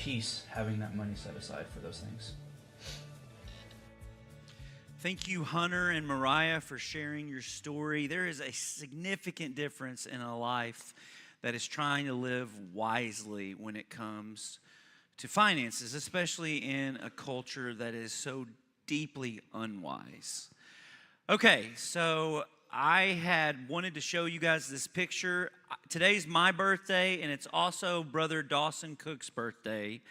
peace having that money set aside for those things. Thank you, Hunter and Mariah, for sharing your story. There is a significant difference in a life that is trying to live wisely when it comes to finances, especially in a culture that is so deeply unwise. Okay, so I had wanted to show you guys this picture. Today's my birthday, and it's also Brother Dawson Cook's birthday,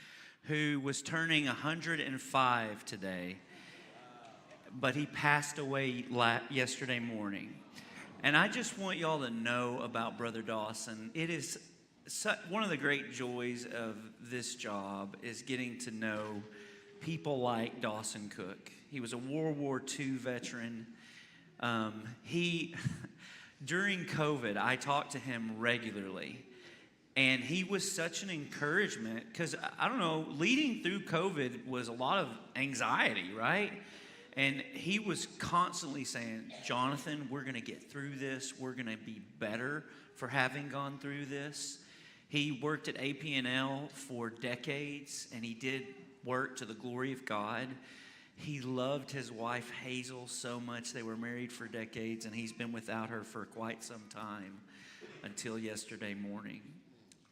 who was turning 105 today. But he passed away yesterday morning. And I just want y'all to know about Brother Dawson. It is one of the great joys of this job is getting to know people like Dawson Cook. He was a World War II veteran. During COVID, I talked to him regularly. And he was such an encouragement because, I don't know, leading through COVID was a lot of anxiety, right? And he was constantly saying, Jonathan, we're going to get through this. We're going to be better for having gone through this. He worked at AP&L for decades, and he did work to the glory of God. He loved his wife, Hazel, so much. They were married for decades, and he's been without her for quite some time until yesterday morning.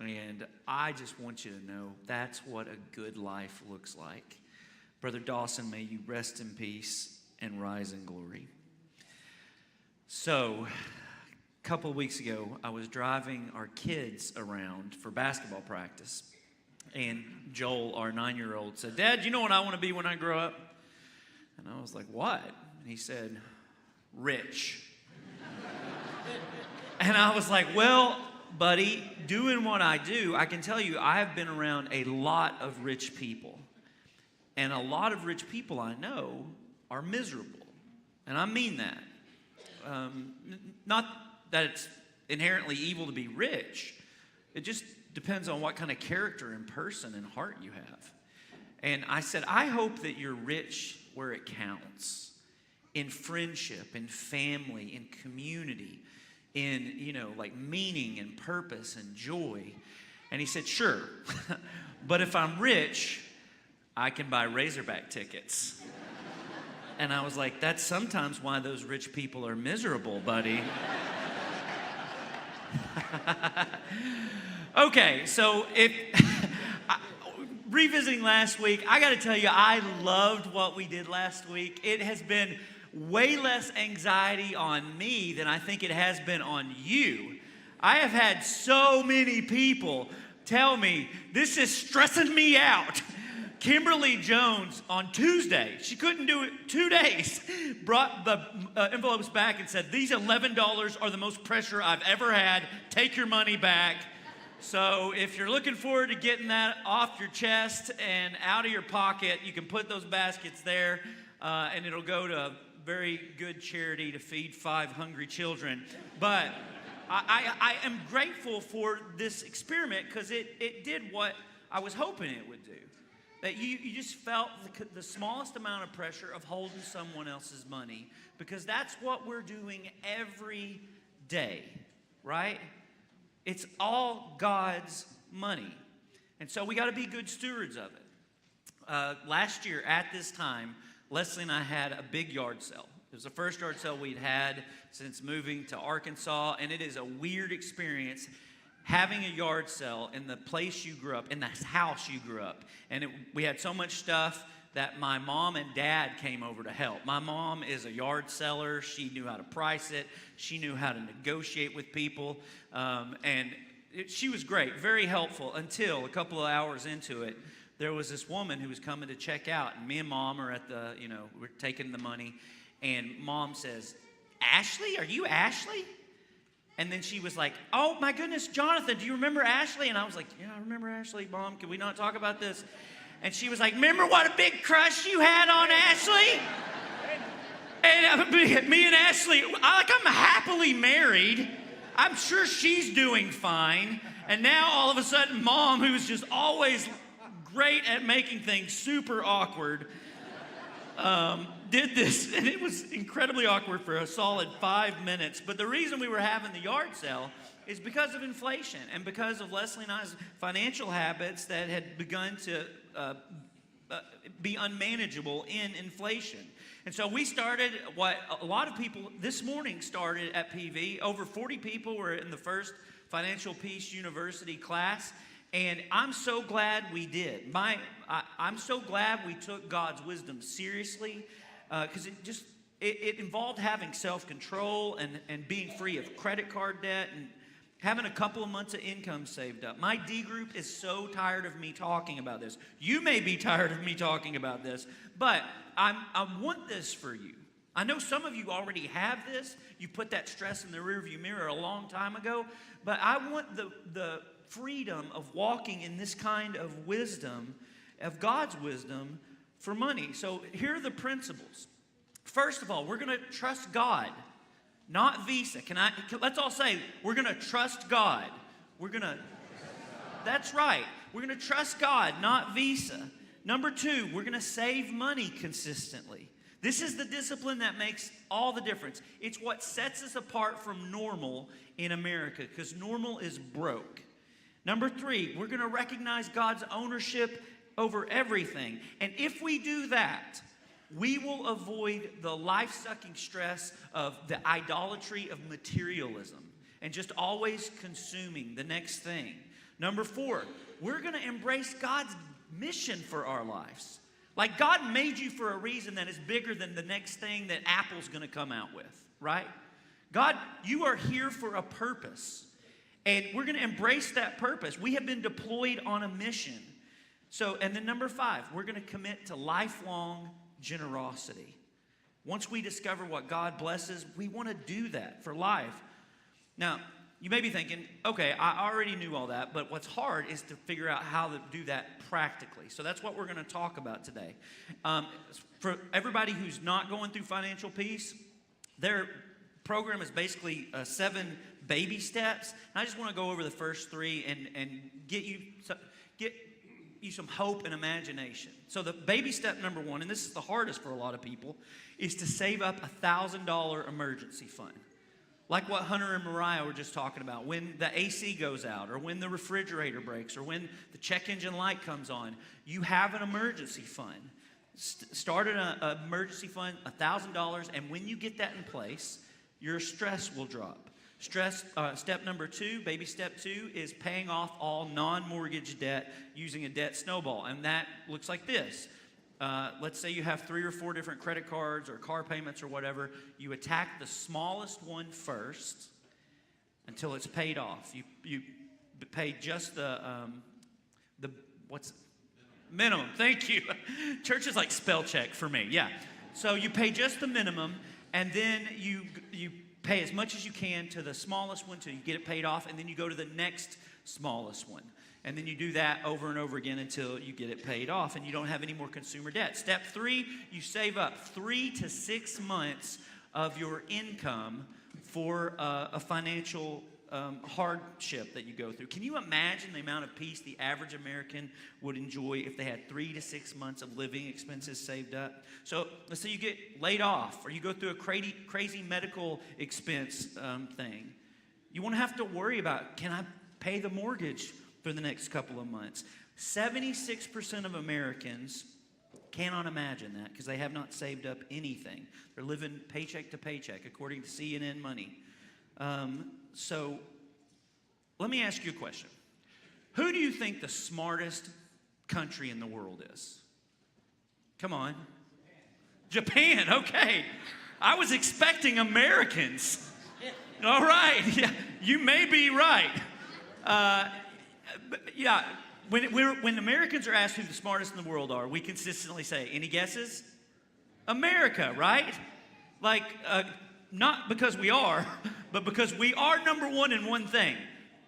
And I just want you to know that's what a good life looks like. Brother Dawson, may you rest in peace and rise in glory. So, a couple of weeks ago, I was driving our kids around for basketball practice. And Joel, our 9-year-old, said, Dad, you know what I want to be when I grow up? And I was like, what? And he said, rich. And I was like, well, buddy, doing what I do, I can tell you I have been around a lot of rich people. And a lot of rich people I know are miserable. And I mean that. Not that it's inherently evil to be rich. It just depends on what kind of character and person and heart you have. And I said, I hope that you're rich where it counts. In friendship, in family, in community, in, like meaning and purpose and joy. And he said, sure. But if I'm rich, I can buy Razorback tickets. And I was like, that's sometimes why those rich people are miserable, buddy. Okay, so revisiting last week, I got to tell you, I loved what we did last week. It has been way less anxiety on me than I think it has been on you. I have had so many people tell me, this is stressing me out. Kimberly Jones on Tuesday, she couldn't do it 2 days, brought the envelopes back and said, these $11 are the most pressure I've ever had. Take your money back. So if you're looking forward to getting that off your chest and out of your pocket, you can put those baskets there, and it'll go to a very good charity to feed 5 hungry children. But I am grateful for this experiment because it did what I was hoping it would do. That you just felt the smallest amount of pressure of holding someone else's money because that's what we're doing every day, right? It's all God's money. And so we got to be good stewards of it. Last year at this time, Leslie and I had a big yard sale. It was the first yard sale we'd had since moving to Arkansas, and it is a weird experience having a yard sale in the place you grew up, in the house you grew up. And we had so much stuff that my mom and dad came over to help. My mom is a yard seller. She knew how to price it. She knew how to negotiate with people. She was great, very helpful until a couple of hours into it, there was this woman who was coming to check out. And me and Mom are at we're taking the money. And Mom says, Ashley, are you Ashley? And then she was like, oh, my goodness, Jonathan, do you remember Ashley? And I was like, yeah, I remember Ashley, Mom. Can we not talk about this? And she was like, remember what a big crush you had on Ashley? And me and Ashley, I'm happily married. I'm sure she's doing fine. And now all of a sudden, Mom, who's just always great at making things super awkward, did this, and it was incredibly awkward for a solid 5 minutes. But the reason we were having the yard sale is because of inflation and because of Leslie and I's financial habits that had begun to be unmanageable in inflation. And so we started what a lot of people this morning started at PV. Over 40 people were in the first Financial Peace University class. And I'm so glad we did. I'm so glad we took God's wisdom seriously, because it involved having self-control and being free of credit card debt and having a couple of months of income saved up. My D group is so tired of me talking about this. You may be tired of me talking about this, but I want this for you. I know some of you already have this. You put that stress in the rearview mirror a long time ago, but I want the freedom of walking in this kind of wisdom, of God's wisdom for money. So here are the principles. First of all, we're going to trust God, not Visa. Let's all say, we're going to trust God. That's right. We're going to trust God, not Visa. Number two, we're going to save money consistently. This is the discipline that makes all the difference. It's what sets us apart from normal in America, because normal is broke. Number three, we're going to recognize God's ownership over everything. And if we do that, we will avoid the life-sucking stress of the idolatry of materialism and just always consuming the next thing. Number four, we're going to embrace God's mission for our lives. Like, God made you for a reason that is bigger than the next thing that Apple's going to come out with, right? God, you are here for a purpose. And we're going to embrace that purpose. We have been deployed on a mission. So, and then number five, we're going to commit to lifelong generosity. Once we discover what God blesses, we want to do that for life. Now, you may be thinking, okay, I already knew all that, but what's hard is to figure out how to do that practically. So that's what we're going to talk about today. For everybody who's not going through Financial Peace, their program is basically 7 baby steps. And I just want to go over the first 3 and get you some hope and imagination. So the baby step number 1, and this is the hardest for a lot of people, is to save up $1,000 emergency fund. Like what Hunter and Mariah were just talking about, when the AC goes out, or when the refrigerator breaks, or when the check engine light comes on, you have an emergency fund. Start an emergency fund, $1,000, and when you get that in place, your stress will drop. Step number 2, baby step 2, is paying off all non-mortgage debt using a debt snowball, and that looks like this. Let's say you have 3 or 4 different credit cards or car payments or whatever. You attack the smallest one first until it's paid off. You pay just the minimum. Thank you. Church is like spell check for me. Yeah. So you pay just the minimum, and then you pay as much as you can to the smallest one till you get it paid off, and then you go to the next smallest one. And then you do that over and over again until you get it paid off and you don't have any more consumer debt. Step 3, you save up 3 to 6 months of your income for a financial hardship that you go through. Can you imagine the amount of peace the average American would enjoy if they had 3 to 6 months of living expenses saved up? So let's say you get laid off or you go through a crazy medical expense thing. You won't have to worry about, can I pay the mortgage for the next couple of months? 76% of Americans cannot imagine that because they have not saved up anything. They're living paycheck to paycheck, according to CNN Money. So let me ask you a question. Who do you think the smartest country in the world is? Come on. Japan, okay. I was expecting Americans. All right, yeah, you may be right. Yeah, when Americans are asked who the smartest in the world are, we consistently say, any guesses? America, right? Like, not because we are, but because we are number one in one thing,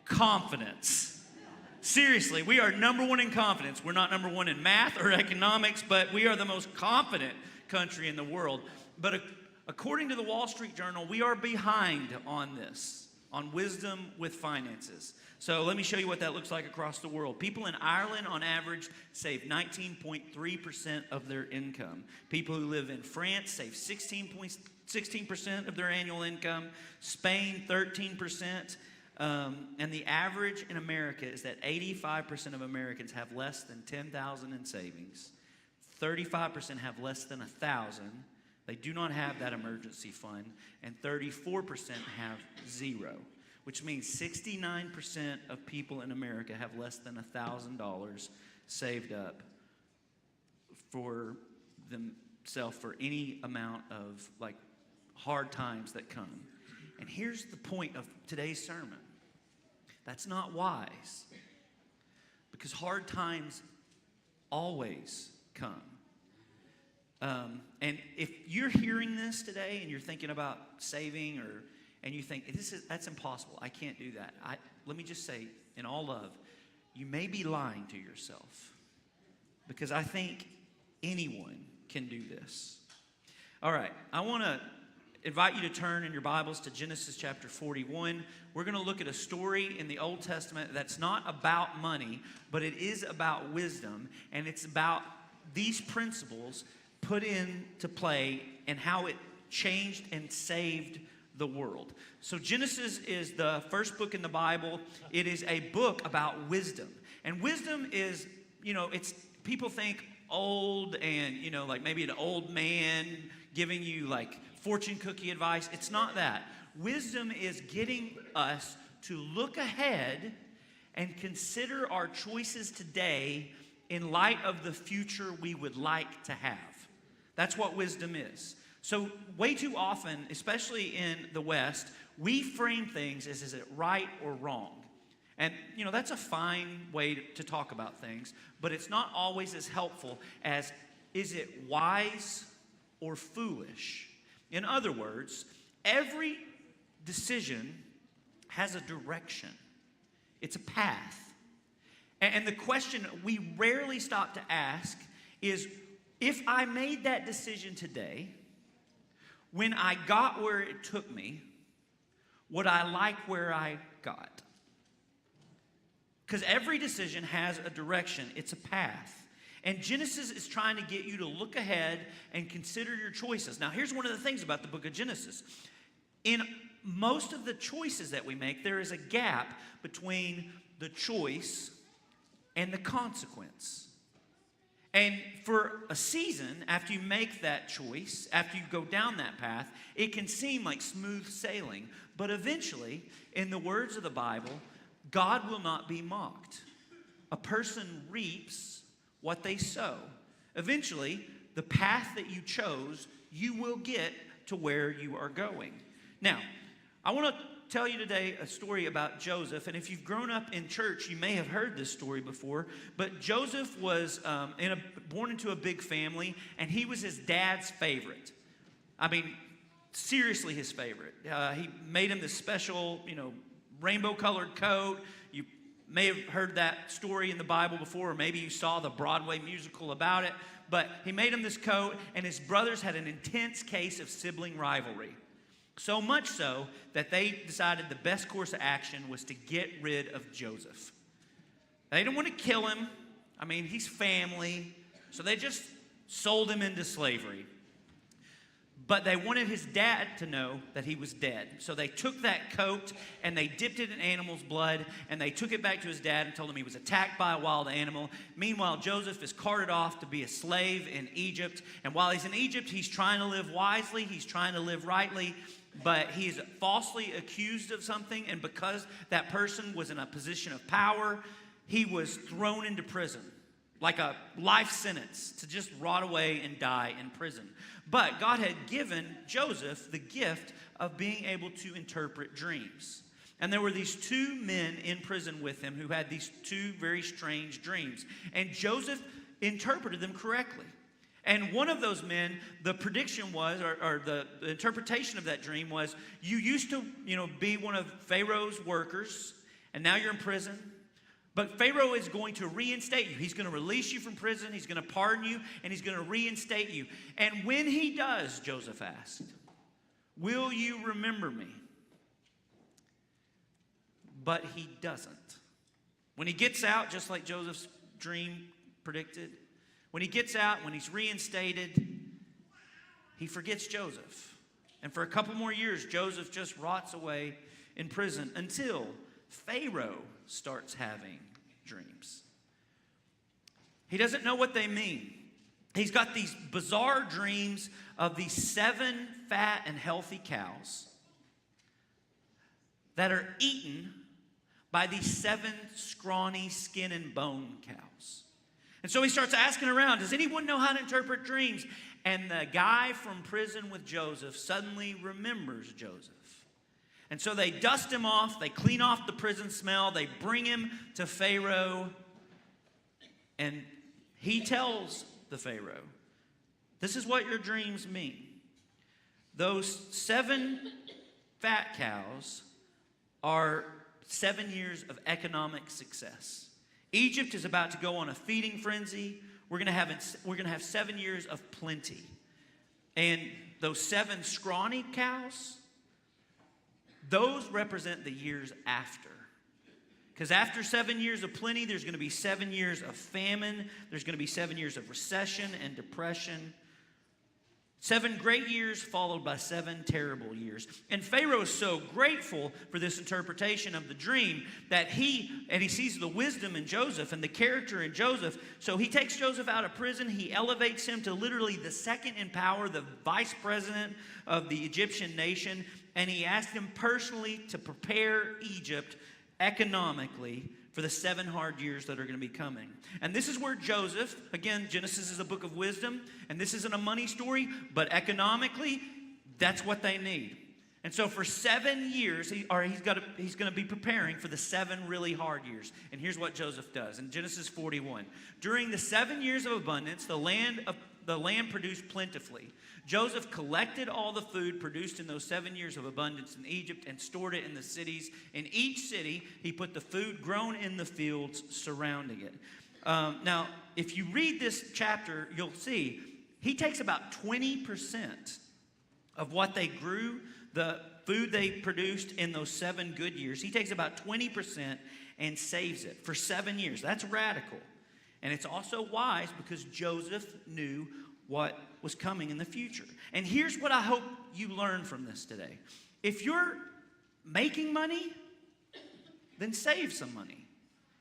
confidence. Seriously, we are number one in confidence. We're not number one in math or economics, but we are the most confident country in the world. But according to the Wall Street Journal, we are behind on this, on wisdom with finances. So let me show you what that looks like across the world. People in Ireland, on average, save 19.3% of their income. People who live in France save 16% of their annual income. Spain, 13%. And the average in America is that 85% of Americans have less than $10,000 in savings. 35% have less than $1,000. They do not have that emergency fund. And 34% have zero, which means 69% of people in America have less than $1,000 saved up for themselves for any amount of like hard times that come. And here's the point of today's sermon. That's not wise, because hard times always come. And if you're hearing this today and you're thinking about saving, and you think that's impossible, I can't do that. Let me just say, in all love, you may be lying to yourself, because I think anyone can do this. All right, I want to invite you to turn in your Bibles to Genesis chapter 41. We're going to look at a story in the Old Testament that's not about money, but it is about wisdom, and it's about these principles put into play and how it changed and saved the world. So Genesis is the first book in the Bible. It is a book about wisdom. And wisdom is, it's people think old and, like maybe an old man giving you like fortune cookie advice. It's not that. Wisdom is getting us to look ahead and consider our choices today in light of the future we would like to have. That's what wisdom is. So way too often, especially in the West, we frame things as, is it right or wrong? And, that's a fine way to talk about things, but it's not always as helpful as, is it wise or foolish? In other words, every decision has a direction. It's a path. And the question we rarely stop to ask is, if I made that decision today, when I got where it took me, would I like where I got? Because every decision has a direction. It's a path. And Genesis is trying to get you to look ahead and consider your choices. Now, here's one of the things about the book of Genesis. In most of the choices that we make, there is a gap between the choice and the consequence. And for a season, after you make that choice, after you go down that path, it can seem like smooth sailing. But eventually, in the words of the Bible, God will not be mocked. A person reaps what they sow. Eventually, the path that you chose, you will get to where you are going. Now, I want to tell you today a story about Joseph. And if you've grown up in church, you may have heard this story before. But Joseph was born into a big family, and he was his dad's favorite. I mean, seriously his favorite. He made him this special, rainbow-colored coat. You may have heard that story in the Bible before, or maybe you saw the Broadway musical about it. But he made him this coat, and his brothers had an intense case of sibling rivalry. So much so that they decided the best course of action was to get rid of Joseph. They didn't want to kill him. I mean, he's family. So they just sold him into slavery. But they wanted his dad to know that he was dead. So they took that coat and they dipped it in animal's blood, and they took it back to his dad and told him he was attacked by a wild animal. Meanwhile, Joseph is carted off to be a slave in Egypt. And while he's in Egypt, he's trying to live wisely. He's trying to live rightly. But he's falsely accused of something. And because that person was in a position of power, he was thrown into prison. Like a life sentence to just rot away and die in prison. But God had given Joseph the gift of being able to interpret dreams. And there were these two men in prison with him who had these two very strange dreams. And Joseph interpreted them correctly. And one of those men, the prediction was, or the interpretation of that dream was, you used to, be one of Pharaoh's workers, and now you're in prison. But Pharaoh is going to reinstate you. He's going to release you from prison. He's going to pardon you, and he's going to reinstate you. And when he does, Joseph asked, will you remember me? But he doesn't. When he gets out, just like Joseph's dream predicted, when he gets out, when he's reinstated, he forgets Joseph. And for a couple more years, Joseph just rots away in prison until Pharaoh starts having dreams. He doesn't know what they mean. He's got these bizarre dreams of these 7 fat and healthy cows that are eaten by these 7 scrawny skin and bone cows. And so he starts asking around, does anyone know how to interpret dreams? And the guy from prison with Joseph suddenly remembers Joseph. And so they dust him off, they clean off the prison smell, they bring him to Pharaoh, and he tells the Pharaoh, this is what your dreams mean. Those 7 fat cows are 7 years of economic success. Egypt is about to go on a feeding frenzy. We're going to have 7 years of plenty. And those 7 scrawny cows, those represent the years after. Because after 7 years of plenty, there's going to be 7 years of famine. There's going to be 7 years of recession and depression. 7 great years followed by 7 terrible years. And Pharaoh is so grateful for this interpretation of the dream that he sees the wisdom in Joseph and the character in Joseph. So he takes Joseph out of prison. He elevates him to literally the second in power, the vice president of the Egyptian nation. And he asked him personally to prepare Egypt economically for the 7 hard years that are going to be coming. And this is where Joseph, again, Genesis is a book of wisdom, and this isn't a money story, but economically, that's what they need. And so for 7 years, he's going to be preparing for the 7 really hard years. And here's what Joseph does in Genesis 41. During the 7 years of abundance, the land produced plentifully. Joseph collected all the food produced in those 7 years of abundance in Egypt and stored it in the cities. In each city, he put the food grown in the fields surrounding it. Now, if you read this chapter, you'll see he takes about 20% of what they grew, the food they produced in those 7 good years. He takes about 20% and saves it for 7 years. That's radical. And it's also wise because Joseph knew what was coming in the future. And here's what I hope you learn from this today. If you're making money, then save some money.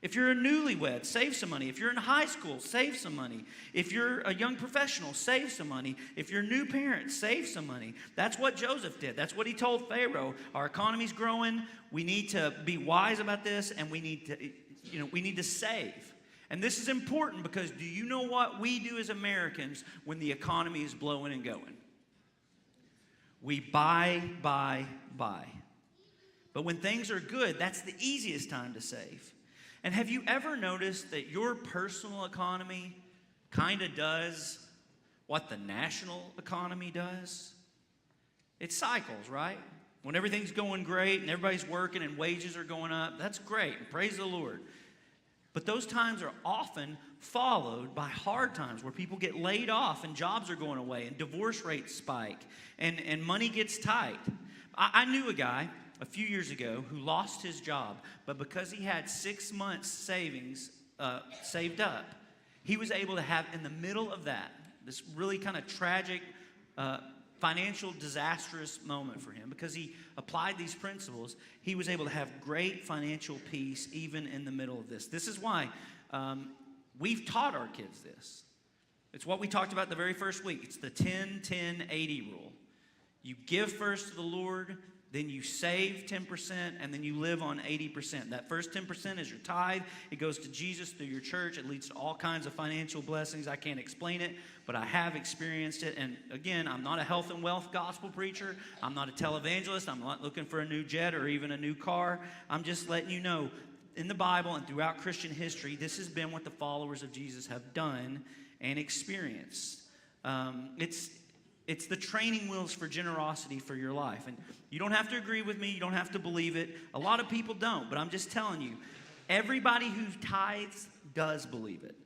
If you're a newlywed, save some money. If you're in high school, save some money. If you're a young professional, save some money. If you're a new parent, save some money. That's what Joseph did. That's what he told Pharaoh. Our economy's growing. We need to be wise about this, and we need to save. And this is important because do you know what we do as Americans when the economy is blowing and going? We buy. But when things are good, that's the easiest time to save. And have you ever noticed that your personal economy kind of does what the national economy does? It cycles, right? When everything's going great and everybody's working and wages are going up, that's great. And praise the Lord. But those times are often followed by hard times where people get laid off and jobs are going away and divorce rates spike and money gets tight. I knew a guy a few years ago who lost his job, but because he had 6 months savings saved up, he was able to have in the middle of that, this really kind of tragic financial disastrous moment for him, because he applied these principles, he was able to have great financial peace even in the middle of this. This is why we've taught our kids this. It's what we talked about the very first week. It's the 10-10-80 rule. You give first to the Lord, then you save 10%, and then you live on 80%. That first 10% is your tithe. It goes to Jesus through your church. It leads to all kinds of financial blessings. I can't explain it, but I have experienced it. And again, I'm not a health and wealth gospel preacher. I'm not a televangelist. I'm not looking for a new jet or even a new car. I'm just letting you know, in the Bible and throughout Christian history, this has been what the followers of Jesus have done and experienced. It's the training wheels for generosity for your life. And you don't have to agree with me. You don't have to believe it. A lot of people don't, but I'm just telling you, everybody who tithes does believe it.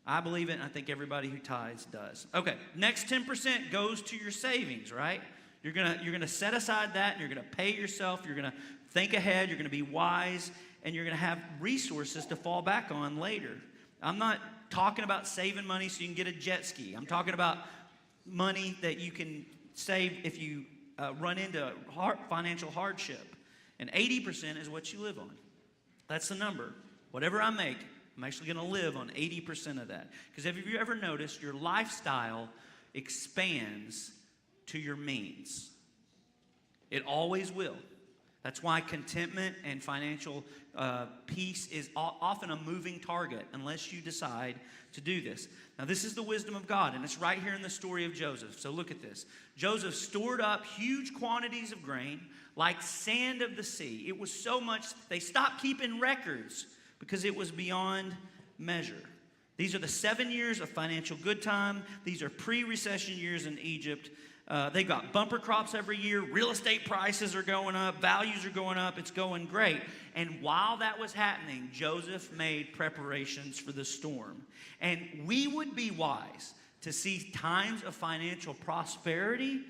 I believe it, and I think everybody who tithes does. Okay, next 10% goes to your savings, right? You're gonna set aside that, and you're gonna pay yourself. You're gonna think ahead. You're gonna be wise, and you're gonna have resources to fall back on later. I'm not talking about saving money so you can get a jet ski. I'm talking about money that you can save if you run into financial hardship. And 80% is what you live on. That's the number. Whatever I make, I'm actually going to live on 80% of that. Because have you ever noticed your lifestyle expands to your means? It always will. That's why contentment and financial peace is often a moving target unless you decide to do this. Now, this is the wisdom of God, and it's right here in the story of Joseph. So look at this. Joseph stored up huge quantities of grain like sand of the sea. It was so much, they stopped keeping records because it was beyond measure. These are the 7 years of financial good time. These are pre-recession years in Egypt. They got bumper crops every year. Real estate prices are going up. Values are going up. It's going great. And while that was happening, Joseph made preparations for the storm. And we would be wise to see times of financial prosperity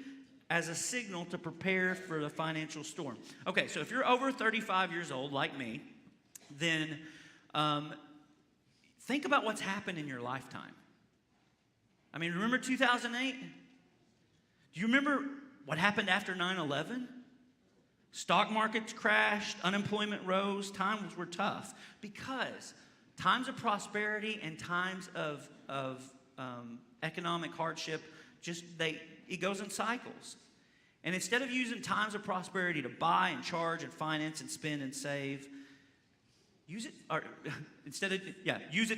as a signal to prepare for the financial storm. Okay, so if you're over 35 years old, like me, then think about what's happened in your lifetime. I mean, remember 2008? Do you remember what happened after 9/11? Stock markets crashed, unemployment rose, times were tough. Because times of prosperity and times of economic hardship, it goes in cycles. And instead of using times of prosperity to buy and charge and finance and spend and save, use it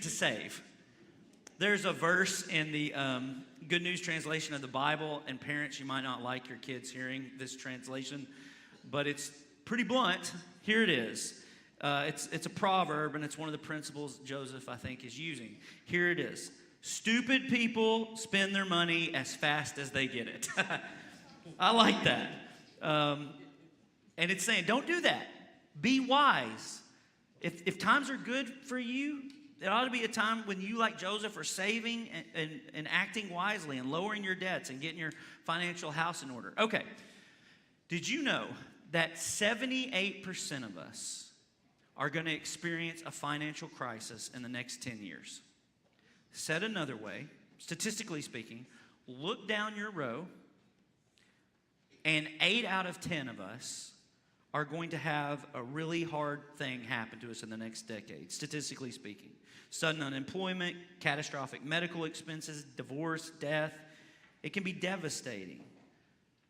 to save. There's a verse in the Good News translation of the Bible, and parents, you might not like your kids hearing this translation, but it's pretty blunt. Here it is. It's a proverb, and it's one of the principles Joseph, I think, is using. Here it is. Stupid people spend their money as fast as they get it. I like that. And it's saying, don't do that. Be wise. If times are good for you, there ought to be a time when you, like Joseph, are saving and acting wisely and lowering your debts and getting your financial house in order. Okay. Did you know that 78% of us are going to experience a financial crisis in the next 10 years? Said another way, statistically speaking, look down your row, and 8 out of 10 of us are going to have a really hard thing happen to us in the next decade, statistically speaking. Sudden unemployment, catastrophic medical expenses, divorce, death. It can be devastating.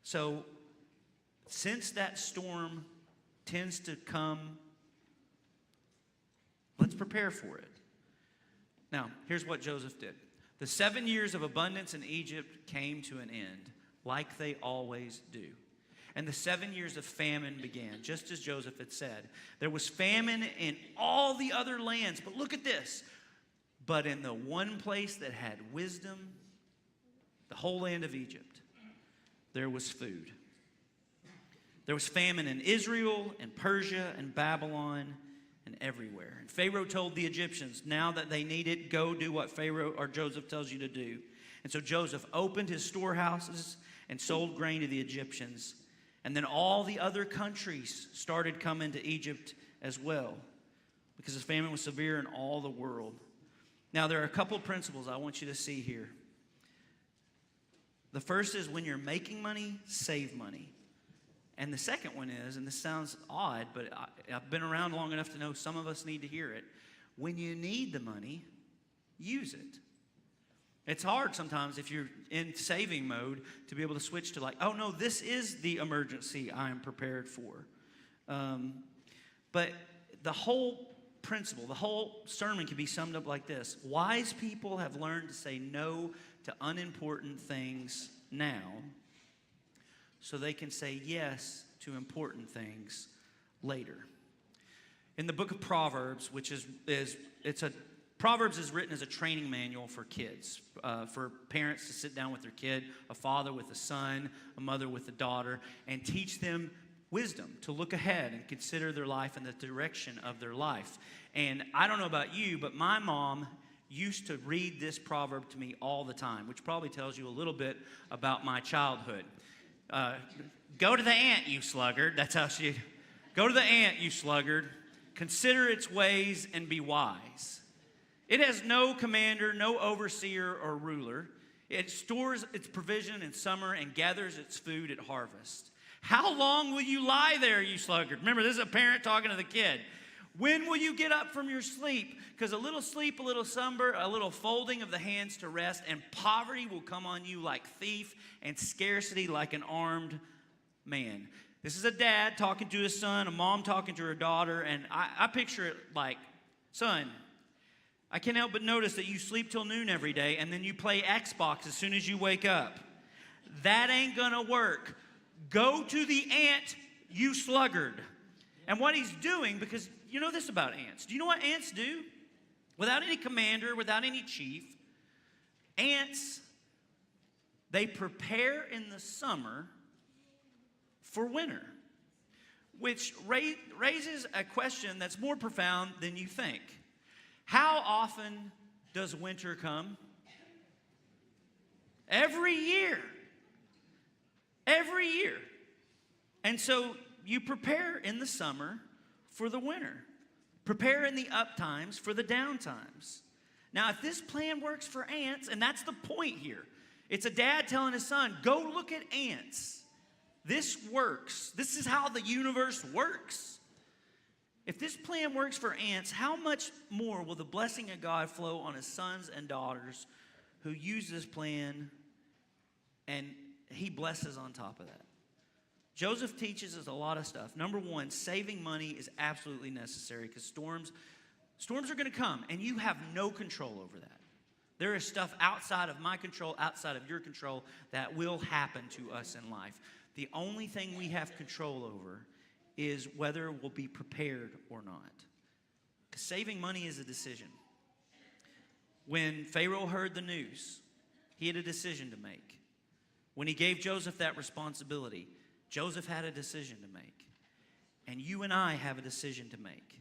So, since that storm tends to come, let's prepare for it. Now, here's what Joseph did. The 7 years of abundance in Egypt came to an end, like they always do. And the 7 years of famine began, just as Joseph had said. There was famine in all the other lands, but look at this. But in the one place that had wisdom, the whole land of Egypt, there was food. There was famine in Israel and Persia and Babylon and everywhere. And Pharaoh told the Egyptians, now that they need it, go do what Pharaoh or Joseph tells you to do. And so Joseph opened his storehouses and sold grain to the Egyptians. And then all the other countries started coming to Egypt as well, because the famine was severe in all the world. Now, there are a couple principles I want you to see here. The first is, when you're making money, save money. And the second one is, and this sounds odd, but I've been around long enough to know some of us need to hear it. When you need the money, use it. It's hard sometimes if you're in saving mode to be able to switch to like, oh no, this is the emergency I am prepared for. But the whole principle, the whole sermon can be summed up like this. Wise people have learned to say no to unimportant things now, so they can say yes to important things later. In the book of Proverbs, which Proverbs is written as a training manual for kids, for parents to sit down with their kid, a father with a son, a mother with a daughter, and teach them wisdom to look ahead and consider their life and the direction of their life. And I don't know about you, but my mom used to read this proverb to me all the time, which probably tells you a little bit about my childhood. Go to the ant, you sluggard. That's how go to the ant, you sluggard. Consider its ways and be wise. It has no commander, no overseer or ruler. It stores its provision in summer and gathers its food at harvest. How long will you lie there, you sluggard? Remember, this is a parent talking to the kid. When will you get up from your sleep? Because a little sleep, a little slumber, a little folding of the hands to rest, and poverty will come on you like thief, and scarcity like an armed man. This is a dad talking to his son, a mom talking to her daughter, and I picture it like, son, I can't help but notice that you sleep till noon every day, and then you play Xbox as soon as you wake up. That ain't gonna work. Go to the ant, you sluggard. And what he's doing, because you know this about ants. Do you know what ants do? Without any commander, without any chief, ants, they prepare in the summer for winter, which raises a question that's more profound than you think. How often does winter come? Every year. Every year. And so you prepare in the summer for the winter. Prepare in the up times for the down times. Now, if this plan works for ants, and that's the point here, it's a dad telling his son, go look at ants. This works. This is how the universe works. If this plan works for ants, how much more will the blessing of God flow on his sons and daughters who use this plan, and he blesses on top of that? Joseph teaches us a lot of stuff. Number one, saving money is absolutely necessary because storms are going to come, and you have no control over that. There is stuff outside of my control, outside of your control, that will happen to us in life. The only thing we have control over is whether we'll be prepared or not. Because saving money is a decision. When Pharaoh heard the news, he had a decision to make. When he gave Joseph that responsibility, Joseph had a decision to make. And you and I have a decision to make.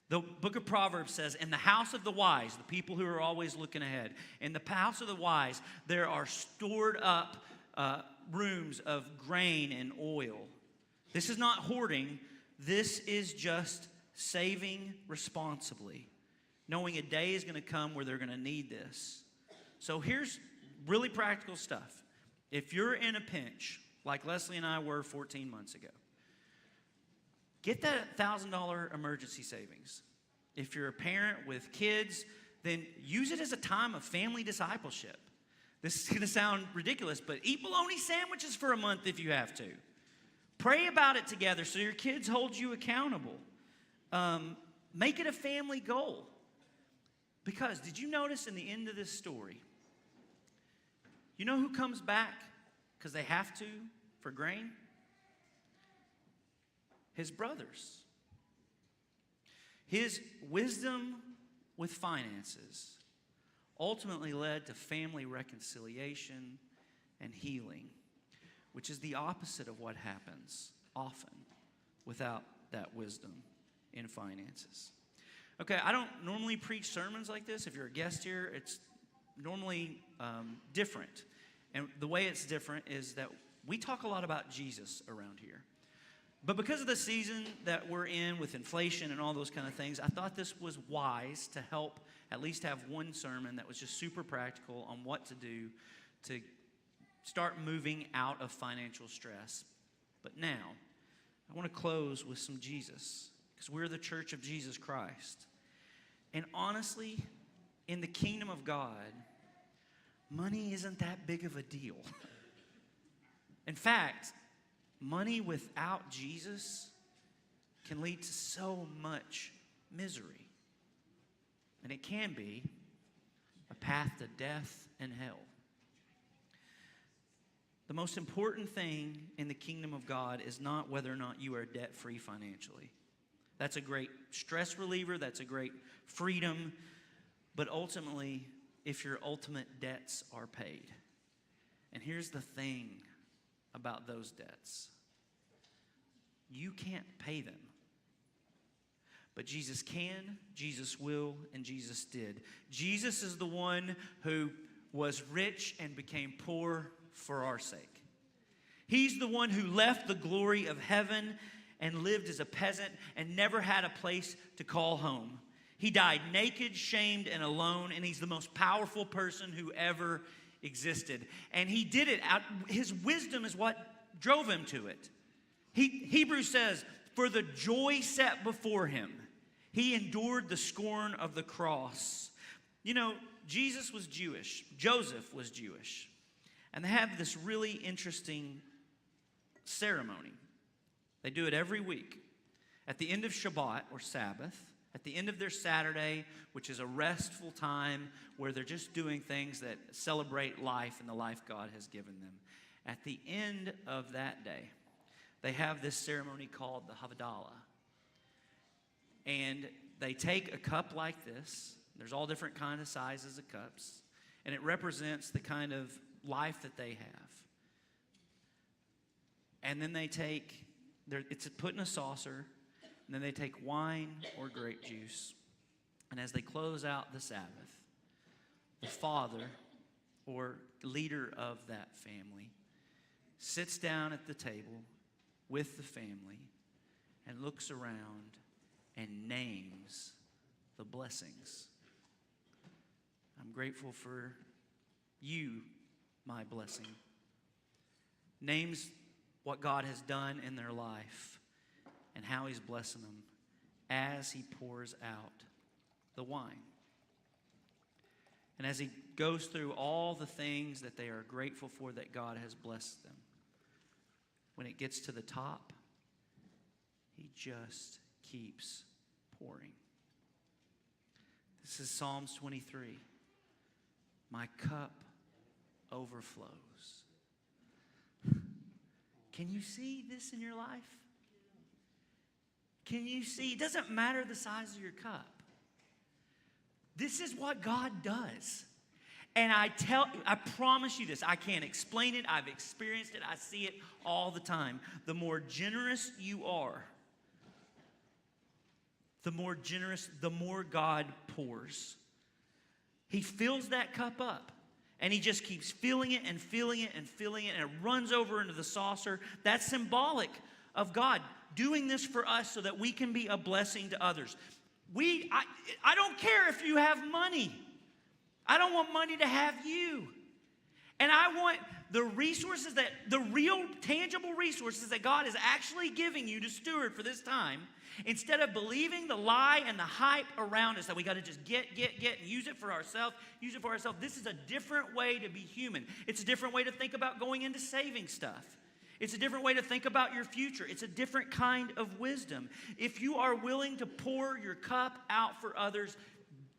The book of Proverbs says, in the house of the wise, the people who are always looking ahead, in the house of the wise, there are stored up rooms of grain and oil. This is not hoarding. This is just saving responsibly, knowing a day is going to come where they're going to need this. So here's really practical stuff. If you're in a pinch, like Leslie and I were 14 months ago, get that $1,000 emergency savings. If you're a parent with kids, then use it as a time of family discipleship. This is going to sound ridiculous, but eat bologna sandwiches for a month if you have to. Pray about it together so your kids hold you accountable. Make it a family goal. Because did you notice in the end of this story, you know who comes back because they have to for grain? His brothers. His wisdom with finances ultimately led to family reconciliation and healing, which is the opposite of what happens often without that wisdom in finances. Okay, I don't normally preach sermons like this. If you're a guest here, it's normally different. And the way it's different is that we talk a lot about Jesus around here. But because of the season that we're in with inflation and all those kind of things, I thought this was wise to help at least have one sermon that was just super practical on what to do to start moving out of financial stress. But now, I want to close with some Jesus, because we're the church of Jesus Christ. And honestly, in the kingdom of God, money isn't that big of a deal. In fact, money without Jesus can lead to so much misery. And it can be a path to death and hell. The most important thing in the kingdom of God is not whether or not you are debt-free financially. That's a great stress reliever. That's a great freedom. But ultimately, if your ultimate debts are paid. And here's the thing about those debts. You can't pay them. But Jesus can, Jesus will, and Jesus did. Jesus is the one who was rich and became poor for our sake. He's the one who left the glory of heaven and lived as a peasant and never had a place to call home. He died naked, shamed, and alone, and he's the most powerful person who ever existed. And he did it out, his wisdom is what drove him to it. Hebrews says, for the joy set before him, He endured the scorn of the cross. You know, Jesus was Jewish. Joseph was Jewish. And they have this really interesting ceremony. They do it every week. At the end of Shabbat, or Sabbath, at the end of their Saturday, which is a restful time where they're just doing things that celebrate life and the life God has given them. At the end of that day, they have this ceremony called the Havdalah. And they take a cup like this. There's all different kinds of sizes of cups. And it represents the kind of life that they have. And then they take, it's put in a saucer, and then they take wine or grape juice. And as they close out the Sabbath, the father or leader of that family sits down at the table with the family and looks around and names the blessings. I'm grateful for you, my blessing. Names what God has done in their life and how he's blessing them as he pours out the wine. And as he goes through all the things that they are grateful for that God has blessed them, when it gets to the top, he just keeps pouring. This is Psalms 23. My cup overflows. Can you see this in your life? Can you see? It doesn't matter the size of your cup. This is what God does. And I promise you this, I can't explain it. I've experienced it. I see it all the time. The more generous you are, the more God pours. He fills that cup up. And he just keeps filling it and filling it and filling it, and it runs over into the saucer. That's symbolic of God doing this for us so that we can be a blessing to others. I don't care if you have money. I don't want money to have you. And I want the resources the real tangible resources that God is actually giving you to steward for this time, instead of believing the lie and the hype around us that we got to just get, and use it for ourselves. This is a different way to be human. It's a different way to think about going into saving stuff. It's a different way to think about your future. It's a different kind of wisdom. If you are willing to pour your cup out for others,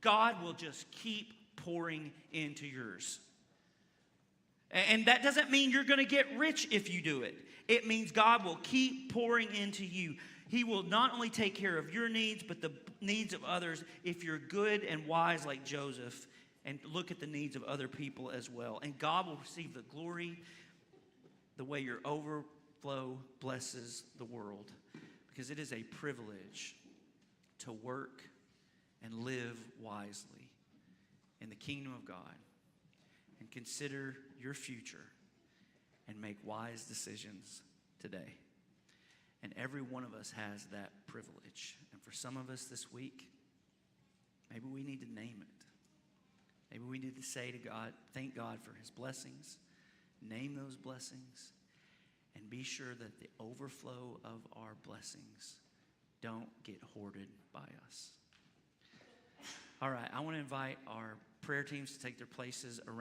God will just keep pouring into yours. And that doesn't mean you're going to get rich if you do it. It means God will keep pouring into you. He will not only take care of your needs, but the needs of others if you're good and wise like Joseph and look at the needs of other people as well. And God will receive the glory the way your overflow blesses the world, because it is a privilege to work and live wisely in the kingdom of God and consider your future and make wise decisions today. And every one of us has that privilege. And for some of us this week, maybe we need to name it. Maybe we need to say to God, thank God for his blessings, name those blessings, and be sure that the overflow of our blessings don't get hoarded by us. All right, I want to invite our prayer teams to take their places around.